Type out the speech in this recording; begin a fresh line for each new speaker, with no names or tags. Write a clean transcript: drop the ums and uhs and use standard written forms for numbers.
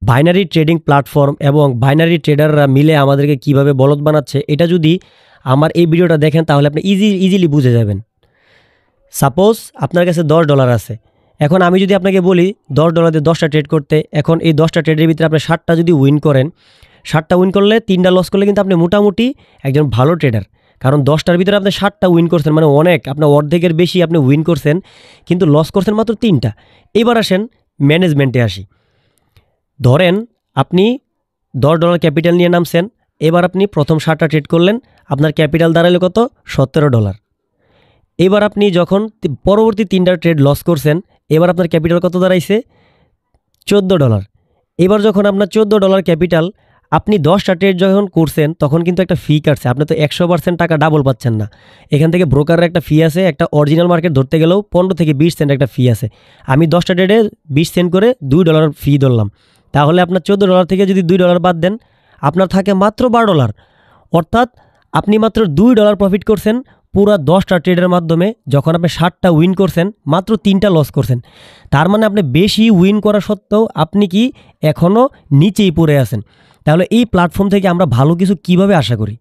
Binary trading platform এবং binary ট্রেডাররা মিলে আমাদেরকে কিভাবে বলদ বানাচ্ছে, এটা যদি আমার এই ভিডিওটা দেখেন তাহলে আপনি ইজিলি বুঝে যাবেন। সাপোজ আপনার কাছে $10 আছে। এখন আমি যদি আপনাকে বলি $10 দিয়ে 10টা ট্রেড করতে, এখন এই 10টা ট্রেডের ভিতরে আপনি 7টা যদি উইন করেন, 7টা উইন করলে 3টা লস করলে কিন্তু আপনি মোটামুটি একজন ভালো ট্রেডার। কারণ 10টার ভিতরে আপনি 7টা উইন করছেন, মানে অনেক, আপনার অর্ধেকের বেশি আপনি উইন করছেন, কিন্তু লস করছেন মাত্র 3টা। এবার আসেন ম্যানেজমেন্টে আসি। ধরেন আপনি $10 ক্যাপিটাল নিয়ে নামছেন, এবার আপনি প্রথম 7টা ট্রেড করলেন, আপনার ক্যাপিটাল দাঁড়ালো কত? $17। এবার আপনি যখন পরবর্তী 3টা ট্রেড লস করছেন, এবার আপনার ক্যাপিটাল কত দাঁড়াইছে? $14। এবার যখন আপনার $14 ক্যাপিটাল, আপনি 10টা ট্রেড যখন করছেন তখন কিন্তু একটা ফি কাটছে, আপনি তো 100% টাকা ডাবল পাচ্ছেন না। এখান থেকে ব্রোকারের একটা ফি আছে, একটা অরিজিনাল মার্কেট ধরতে গেলেও 15 থেকে 20 সেন্ট একটা ফি আছে। আমি 10টা ট্রেডে 20 সেন্ট করে $2 ফি ধরলাম, তাহলে আপনার $14 থেকে যদি $2 বাদ দেন, আপনার থাকে মাত্র $12। অর্থাৎ আপনি মাত্র $2 প্রফিট করছেন পুরা 10টা ট্রেডের মাধ্যমে, যখন আপনি 7টা উইন করছেন, মাত্র 3টা লস করছেন। তার মানে আপনি বেশি উইন করা সত্ত্বেও আপনি কি এখনও নিচেই পড়ে আছেন। তাহলে এই প্ল্যাটফর্ম থেকে আমরা ভালো কিছু কিভাবে আশা করি?